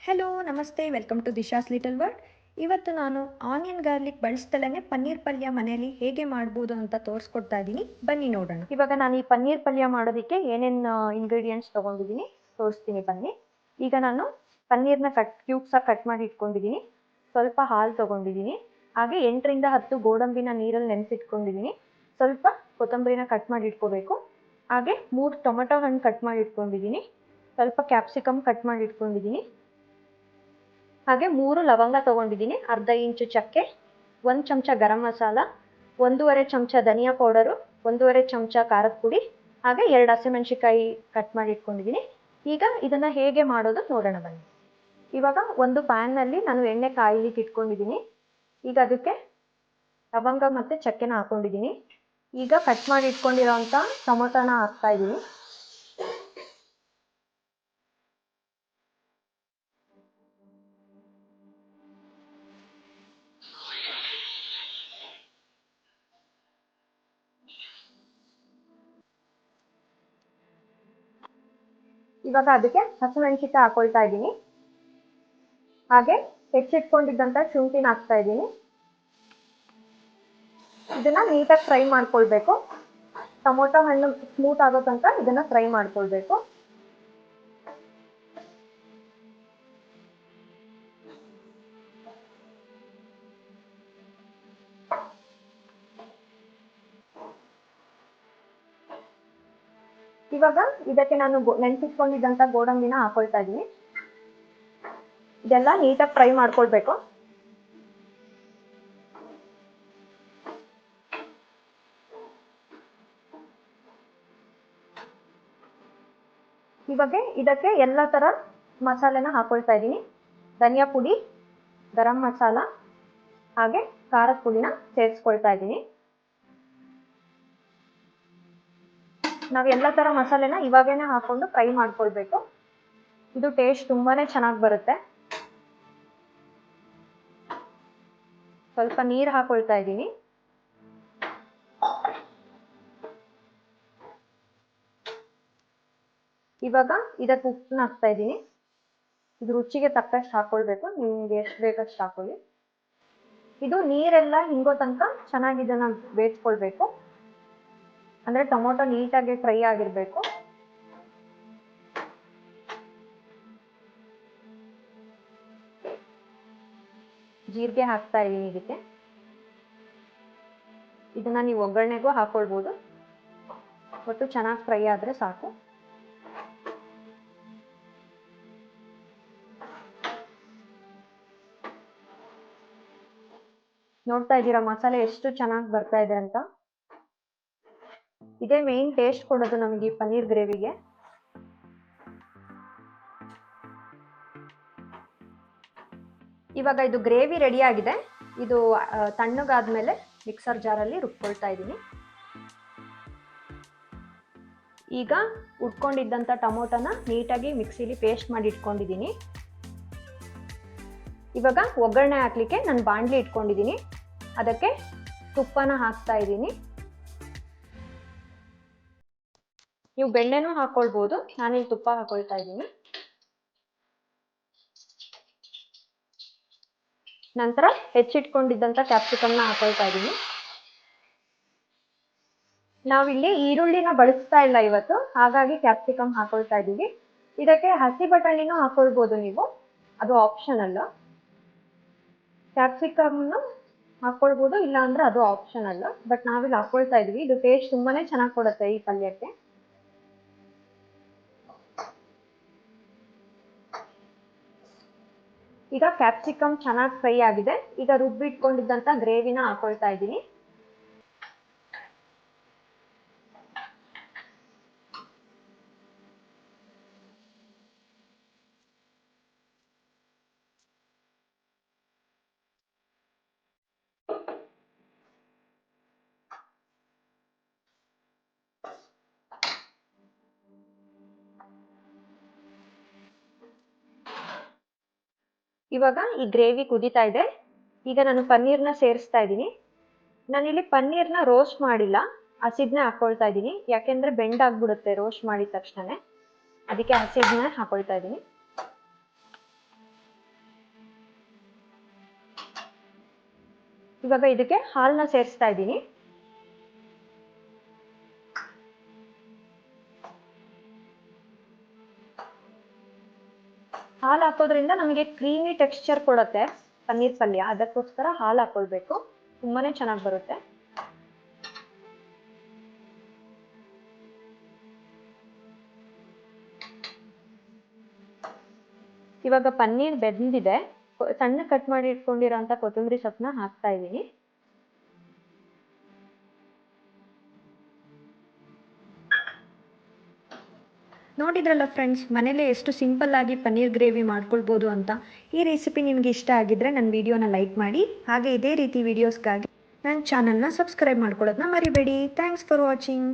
Hello ನಮಸ್ತೆ welcome to ದಿಶಾಸ್ little world. ಇವತ್ತು ನಾನು ಆನಿಯನ್ ಗಾರ್ಲಿಕ್ ಬಳಸ್ದಲೇ ಪನ್ನೀರ್ ಪಲ್ಯ ಮನೆಯಲ್ಲಿ ಹೇಗೆ ಮಾಡ್ಬೋದು ಅಂತ ತೋರಿಸ್ಕೊಡ್ತಾ ಇದ್ದೀನಿ, ಬನ್ನಿ ನೋಡೋಣ. ಇವಾಗ ನಾನು ಈ ಪನ್ನೀರ್ ಪಲ್ಯ ಮಾಡೋದಕ್ಕೆ ಏನೇನು ಇಂಗ್ರೀಡಿಯೆಂಟ್ಸ್ ತೊಗೊಂಡಿದ್ದೀನಿ ತೋರಿಸ್ತೀನಿ ಬನ್ನಿ. ಈಗ ನಾನು ಪನ್ನೀರ್ನ ಕ್ಯೂಬ್ಸಾಗಿ ಕಟ್ ಮಾಡಿ ಇಟ್ಕೊಂಡಿದ್ದೀನಿ. ಸ್ವಲ್ಪ ಹಾಲು ತೊಗೊಂಡಿದ್ದೀನಿ, ಹಾಗೆ 8ರಿಂದ 10 ಗೋಡಂಬಿನ ನೀರಲ್ಲಿ ನೆನೆಸಿಟ್ಕೊಂಡಿದ್ದೀನಿ. ಸ್ವಲ್ಪ ಕೊತ್ತಂಬರಿನ ಕಟ್ ಮಾಡಿ ಇಟ್ಕೋಬೇಕು. ಹಾಗೆ 3 ಟೊಮೆಟೊ ಹಣ್ಣು ಕಟ್ ಮಾಡಿ ಇಟ್ಕೊಂಡಿದ್ದೀನಿ. ಸ್ವಲ್ಪ ಕ್ಯಾಪ್ಸಿಕಮ್ ಕಟ್ ಮಾಡಿ ಇಟ್ಕೊಂಡಿದ್ದೀನಿ. ಹಾಗೆ 3 ಲವಂಗ ತೊಗೊಂಡಿದ್ದೀನಿ, ಅರ್ಧ ಇಂಚು ಚಕ್ಕೆ, 1 ಚಮಚ ಗರಂ ಮಸಾಲ, 1.5 ಚಮಚ ಧನಿಯಾ ಪೌಡರು, 1.5 ಚಮಚ ಖಾರದ ಪುಡಿ, ಹಾಗೆ 2 ಹಸಿಮೆಣಸಿಕಾಯಿ ಕಟ್ ಮಾಡಿ ಇಟ್ಕೊಂಡಿದ್ದೀನಿ. ಈಗ ಇದನ್ನು ಹೇಗೆ ಮಾಡೋದು ನೋಡೋಣ ಬನ್ನಿ. ಇವಾಗ ಒಂದು ಪ್ಯಾನ್ನಲ್ಲಿ ನಾನು ಎಣ್ಣೆ ಕಾಯ್ಲಿಕ್ಕೆ ಇಟ್ಕೊಂಡಿದ್ದೀನಿ. ಈಗ ಅದಕ್ಕೆ ಲವಂಗ ಮತ್ತು ಚಕ್ಕೆನ ಹಾಕೊಂಡಿದ್ದೀನಿ. ಈಗ ಕಟ್ ಮಾಡಿ ಇಟ್ಕೊಂಡಿರೋಂಥ ಟೊಮೊಟೊನ ಹಾಕ್ತಾ ಇದ್ದೀನಿ. ಇವಾಗ ಅದಕ್ಕೆ ಹಸಿಮೆಣಸಿಕಾಯಿ ಹಾಕೊಳ್ತಾ ಇದ್ದೀನಿ. ಹಾಗೆ ಹೆಚ್ಚಿಟ್ಕೊಂಡಿದ್ದಂಥ ಶುಂಠಿನ ಹಾಕ್ತಾ ಇದ್ದೀನಿ. ಇದನ್ನ ನೀಟಾಗಿ ಫ್ರೈ ಮಾಡ್ಕೊಳ್ಬೇಕು. ಟೊಮೊಟೊ ಹಣ್ಣು ಸ್ಮೂತ್ ಆಗೋ ತನಕ ಇದನ್ನ ಫ್ರೈ ಮಾಡ್ಕೊಳ್ಬೇಕು. ಇವಾಗ ಇದಕ್ಕೆ ನಾನು ನೆನೆಸಿಟ್ಕೊಂಡಿದ್ದಂಥ ಗೋಡಂಬಿನ ಹಾಕೊಳ್ತಾ ಇದ್ದೀನಿ. ಇದೆಲ್ಲ ನೀಟಾಗಿ ಫ್ರೈ ಮಾಡ್ಕೊಳ್ಬೇಕು. ಇವಾಗ ಇದಕ್ಕೆ ಎಲ್ಲ ಥರ ಮಸಾಲೆನ ಹಾಕೊಳ್ತಾ ಇದ್ದೀನಿ. ಧನಿಯಾ ಪುಡಿ, ಗರಂ ಮಸಾಲ, ಹಾಗೆ ಖಾರದ ಪುಡಿನ ಸೇರಿಸ್ಕೊಳ್ತಾ ಇದ್ದೀನಿ. ನಾವು ಎಲ್ಲ ಥರ ಮಸಾಲೆನ ಇವಾಗೇನೆ ಹಾಕೊಂಡು ಫ್ರೈ ಮಾಡ್ಕೊಳ್ಬೇಕು. ಇದು ಟೇಸ್ಟ್ ತುಂಬಾನೇ ಚೆನ್ನಾಗಿ ಬರುತ್ತೆ. ಸ್ವಲ್ಪ ನೀರು ಹಾಕೊಳ್ತಾ ಇದ್ದೀನಿ. ಇವಾಗ ಇದಕ್ಕೆ ಉಪ್ಪನ್ನ ಹಾಕ್ತಾ ಇದ್ದೀನಿ. ಇದು ರುಚಿಗೆ ತಕ್ಕಷ್ಟು ಹಾಕೊಳ್ಬೇಕು, ನಿಮ್ಗೆ ಎಷ್ಟು ಬೇಕಷ್ಟು ಹಾಕೊಳ್ಳಿ. ಇದು ನೀರೆಲ್ಲ ಹಿಂಗೋ ತನಕ ಚೆನ್ನಾಗಿ ಇದನ್ನ ಬೇಯಿಸ್ಕೊಳ್ಬೇಕು. ಅಂದ್ರೆ ಟೊಮೊಟೊ ನೀಟಾಗಿ ಫ್ರೈ ಆಗಿರ್ಬೇಕು. ಜೀರಿಗೆ ಹಾಕ್ತಾ ಇದ್ದೀನಿ ಇದಕ್ಕೆ. ಇದನ್ನ ನೀವು ಒಗ್ಗರಣೆಗೂ ಹಾಕೊಳ್ಬೋದು, ಒಟ್ಟು ಚೆನ್ನಾಗಿ ಫ್ರೈ ಆದ್ರೆ ಸಾಕು. ನೋಡ್ತಾ ಇದ್ದೀರಾ ಮಸಾಲೆ ಎಷ್ಟು ಚೆನ್ನಾಗಿ ಬರ್ತಾ ಇದೆ ಅಂತ. ಇದೇ ಮೇನ್ ಟೇಸ್ಟ್ ಕೊಡೋದು ನಮಗೆ ಈ ಪನ್ನೀರ್ ಗ್ರೇವಿಗೆ. ಇವಾಗ ಇದು ಗ್ರೇವಿ ರೆಡಿ ಆಗಿದೆ. ಇದು ತಣ್ಣಗಾದ್ಮೇಲೆ ಮಿಕ್ಸರ್ ಜಾರಲ್ಲಿ ರುಬ್ಕೊಳ್ತಾ ಇದ್ದೀನಿ. ಈಗ ಉಟ್ಕೊಂಡಿದ್ದಂಥ ಟೊಮೊಟೊನ ನೀಟಾಗಿ ಮಿಕ್ಸಿಲಿ ಪೇಸ್ಟ್ ಮಾಡಿ ಇಟ್ಕೊಂಡಿದ್ದೀನಿ. ಇವಾಗ ಒಗ್ಗರಣೆ ಹಾಕ್ಲಿಕ್ಕೆ ನಾನು ಬಾಣಲಿ ಇಟ್ಕೊಂಡಿದ್ದೀನಿ. ಅದಕ್ಕೆ ತುಪ್ಪನ ಹಾಕ್ತಾ ಇದ್ದೀನಿ. ನೀವು ಬೆಣ್ಣೆನೂ ಹಾಕೊಳ್ಬೋದು, ನಾನಿಲ್ಲಿ ತುಪ್ಪ ಹಾಕೊಳ್ತಾ ಇದ್ದೀನಿ. ನಂತರ ಹೆಚ್ಚಿಟ್ಕೊಂಡಿದ್ದಂಥ ಕ್ಯಾಪ್ಸಿಕಮ್ನ ಹಾಕೊಳ್ತಾ ಇದ್ದೀನಿ. ನಾವಿಲ್ಲಿ ಈರುಳ್ಳಿನ ಬಳಸ್ತಾ ಇಲ್ಲ ಇವತ್ತು, ಹಾಗಾಗಿ ಕ್ಯಾಪ್ಸಿಕಮ್ ಹಾಕೊಳ್ತಾ ಇದ್ದೀವಿ. ಇದಕ್ಕೆ ಹಸಿ ಬಟಾಣಿನೂ ಹಾಕೊಳ್ಬೋದು ನೀವು, ಅದು ಆಪ್ಷನಲ್. ಕ್ಯಾಪ್ಸಿಕಮ್ನ ಹಾಕೊಳ್ಬೋದು, ಇಲ್ಲ ಅಂದ್ರೆ ಅದು ಆಪ್ಷನಲ್. ಬಟ್ ನಾವಿಲ್ಲಿ ಹಾಕೊಳ್ತಾ ಇದೀವಿ. ಇದು ಟೇಸ್ಟ್ ತುಂಬಾನೇ ಚೆನ್ನಾಗಿ ಕೊಡುತ್ತೆ ಈ ಪಲ್ಯಕ್ಕೆ. ಈಗ ಕ್ಯಾಪ್ಸಿಕಮ್ ಚೆನ್ನಾಗಿ ಫ್ರೈ ಆಗಿದೆ. ಈಗ ರುಬ್ಬಿಟ್ಕೊಂಡಿದ್ದಂಥ ಗ್ರೇವಿನ ಹಾಕೊಳ್ತಾ ಇದ್ದೀನಿ. ಇವಾಗ ಈ ಗ್ರೇವಿ ಕುದೀತಾ ಇದೆ. ಈಗ ನಾನು ಪನ್ನೀರ್ನ ಸೇರಿಸ್ತಾ ಇದ್ದೀನಿ. ನಾನಿಲ್ಲಿ ಪನ್ನೀರ್ನ ರೋಸ್ಟ್ ಮಾಡಿಲ್ಲ, ಹಸಿದ್ನೇ ಹಾಕೊಳ್ತಾ ಇದ್ದೀನಿ. ಯಾಕೆಂದ್ರೆ ಬೆಂಡಾಗ್ಬಿಡುತ್ತೆ ರೋಸ್ಟ್ ಮಾಡಿದ ತಕ್ಷಣ, ಅದಕ್ಕೆ ಹಸಿದ್ನೇ ಹಾಕೊಳ್ತಾ ಇದ್ದೀನಿ. ಇವಾಗ ಇದಕ್ಕೆ ಹಾಲನ್ನ ಸೇರಿಸ್ತಾ ಇದ್ದೀನಿ. ಹಾಲು ಹಾಕೋದ್ರಿಂದ ನಮಗೆ ಕ್ರೀಮಿ ಟೆಕ್ಸ್ಚರ್ ಕೊಡುತ್ತೆ ಪನ್ನೀರ್ ಪಲ್ಯ. ಅದಕ್ಕೋಸ್ಕರ ಹಾಲು ಹಾಕೊಳ್ಬೇಕು, ತುಂಬಾನೇ ಚೆನ್ನಾಗಿ ಬರುತ್ತೆ. ಇವಾಗ ಪನ್ನೀರ್ ಬೆಂದಿದೆ. ಸಣ್ಣ ಕಟ್ ಮಾಡಿ ಇಟ್ಕೊಂಡಿರೋಂಥ ಕೊತ್ತಂಬರಿ ಸೊಪ್ಪನ್ನ ಹಾಕ್ತಾ ಇದ್ದೀನಿ. ನೋಡಿದ್ರಲ್ಲ ಫ್ರೆಂಡ್ಸ್, ಮನೇಲಿ ಎಷ್ಟು ಸಿಂಪಲ್ ಆಗಿ ಪನ್ನೀರ್ ಗ್ರೇವಿ ಮಾಡ್ಕೊಳ್ಬೋದು ಅಂತ. ಈ ರೆಸಿಪಿ ನಿಮ್ಗೆ ಇಷ್ಟ ಆಗಿದ್ರೆ ನನ್ನ ವಿಡಿಯೋನ ಲೈಕ್ ಮಾಡಿ, ಹಾಗೆ ಇದೇ ರೀತಿ ವಿಡಿಯೋಸ್ಗಾಗಿ ನನ್ನ ಚಾನಲ್ನ ಸಬ್ಸ್ಕ್ರೈಬ್ ಮಾಡ್ಕೊಳ್ಳೋದನ್ನ ಮರಿಬೇಡಿ. Thanks for watching.